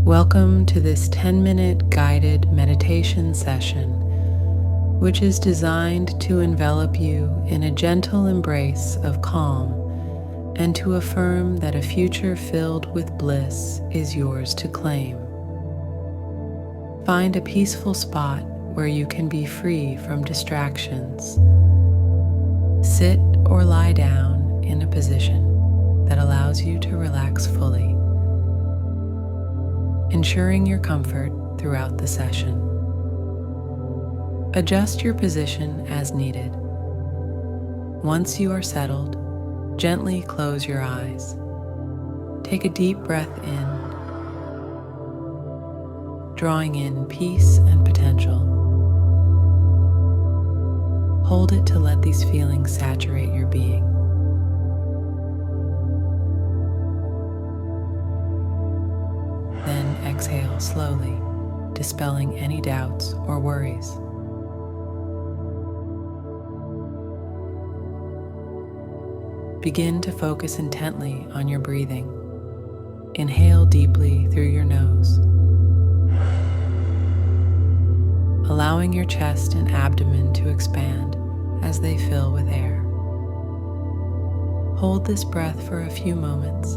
Welcome to this 10-minute guided meditation session, which is designed to envelop you in a gentle embrace of calm and to affirm that a future filled with bliss is yours to claim. Find a peaceful spot where you can be free from distractions. Sit or lie down in a position that allows you to relax fully, ensuring your comfort throughout the session. Adjust your position as needed. Once you are settled, gently close your eyes. Take a deep breath in, drawing in peace and potential. Hold it to let these feelings saturate your being. Then exhale slowly, dispelling any doubts or worries. Begin to focus intently on your breathing. Inhale deeply through your nose, allowing your chest and abdomen to expand as they fill with air. Hold this breath for a few moments.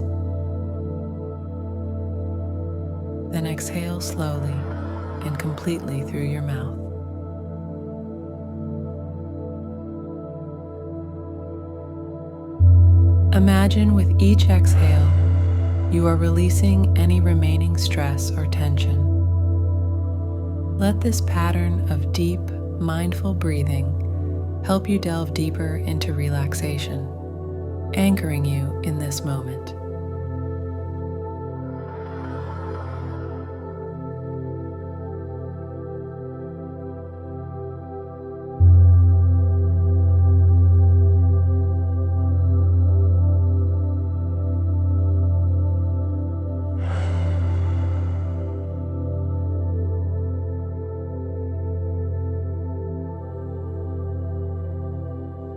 Then exhale slowly and completely through your mouth. Imagine with each exhale, you are releasing any remaining stress or tension. Let this pattern of deep, mindful breathing help you delve deeper into relaxation, anchoring you in this moment.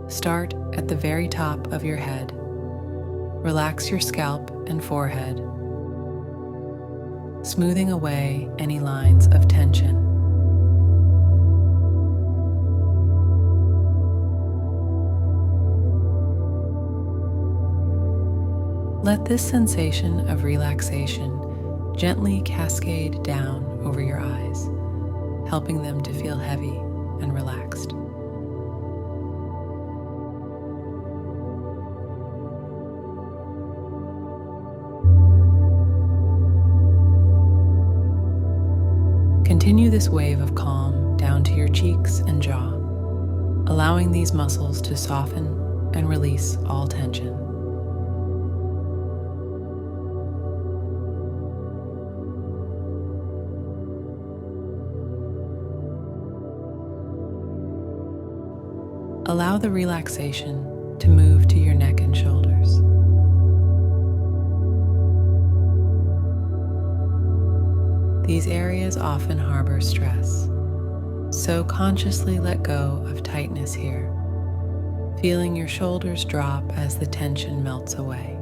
Start at the very top of your head. Relax your scalp and forehead, smoothing away any lines of tension. Let this sensation of relaxation gently cascade down over your eyes, helping them to feel heavy and relaxed. Continue this wave of calm down to your cheeks and jaw, allowing these muscles to soften and release all tension. Allow the relaxation to move to your neck and shoulders. These areas often harbor stress, so consciously let go of tightness here, feeling your shoulders drop as the tension melts away.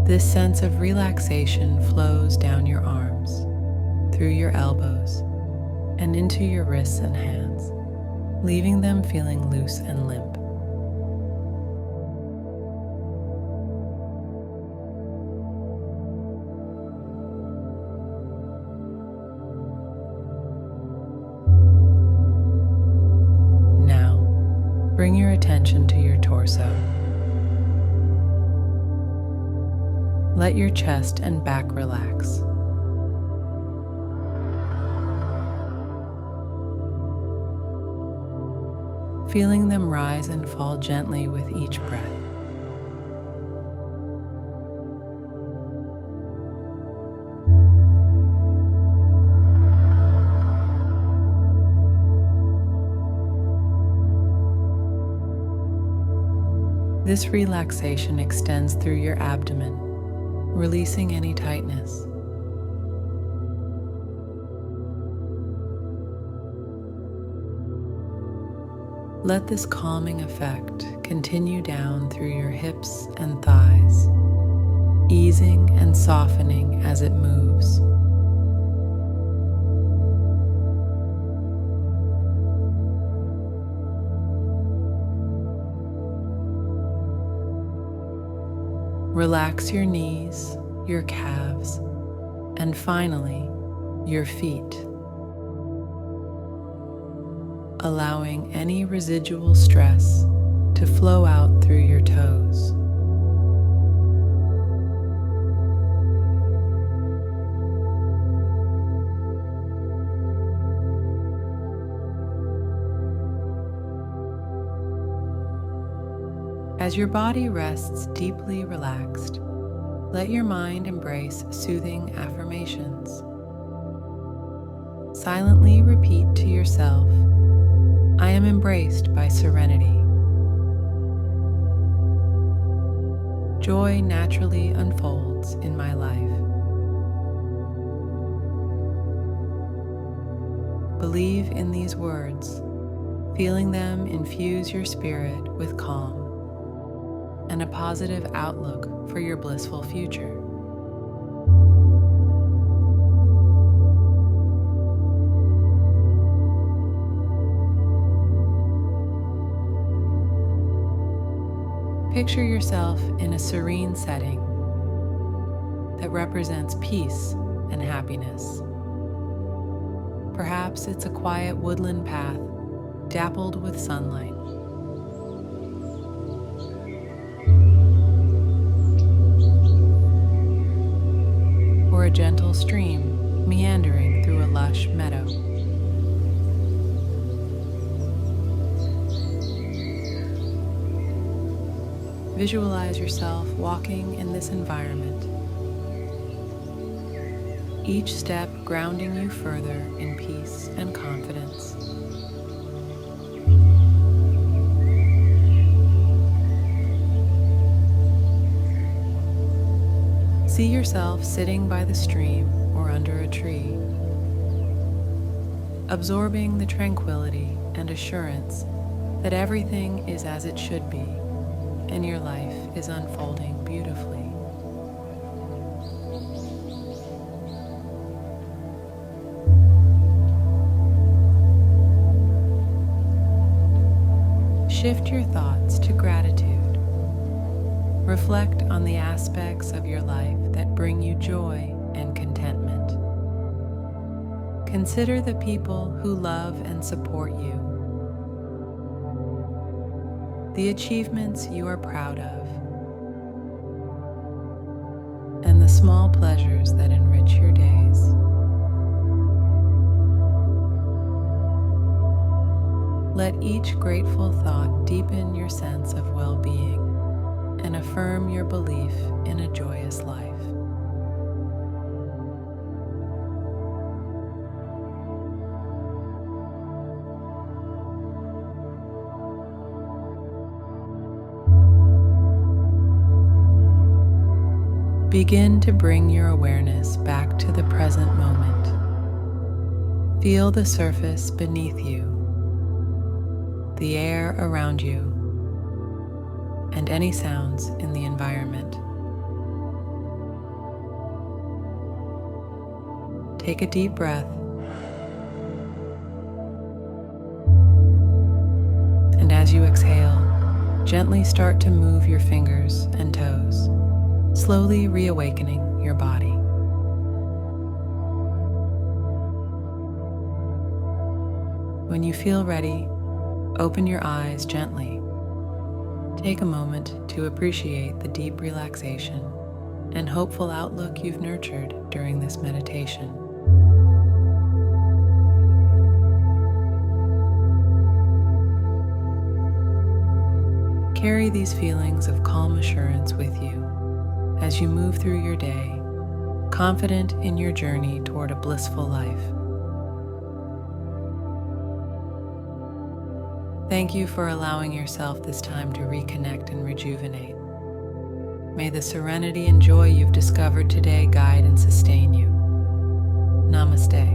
This sense of relaxation flows down your arms, through your elbows, and into your wrists and hands, leaving them feeling loose and limp. Now, bring your attention to your torso. Let your chest and back relax. Feeling them rise and fall gently with each breath. This relaxation extends through your abdomen, releasing any tightness. Let this calming effect continue down through your hips and thighs, easing and softening as it moves. Relax your knees, your calves, and finally, your feet, allowing any residual stress to flow out through your toes. As your body rests deeply relaxed, let your mind embrace soothing affirmations. Silently repeat to yourself, "I am embraced by serenity. Joy naturally unfolds in my life." Believe in these words, feeling them infuse your spirit with calm and a positive outlook for your blissful future. Picture yourself in a serene setting that represents peace and happiness. Perhaps it's a quiet woodland path dappled with sunlight. Or a gentle stream meandering through a lush meadow. Visualize yourself walking in this environment, each step grounding you further in peace and confidence. See yourself sitting by the stream or under a tree, absorbing the tranquility and assurance that everything is as it should be and your life is unfolding beautifully. Shift your thoughts to gratitude. Reflect on the aspects of your life that bring you joy and contentment. Consider the people who love and support you, the achievements you are proud of, and the small pleasures that enrich your days. Let each grateful thought deepen your sense of well-being and affirm your belief in a joyous life. Begin to bring your awareness back to the present moment. Feel the surface beneath you, the air around you, and any sounds in the environment. Take a deep breath, and as you exhale, gently start to move your fingers and toes, slowly reawakening your body. When you feel ready, open your eyes gently. Take a moment to appreciate the deep relaxation and hopeful outlook you've nurtured during this meditation. Carry these feelings of calm assurance with you as you move through your day, confident in your journey toward a blissful life. Thank you for allowing yourself this time to reconnect and rejuvenate. May the serenity and joy you've discovered today guide and sustain you. Namaste.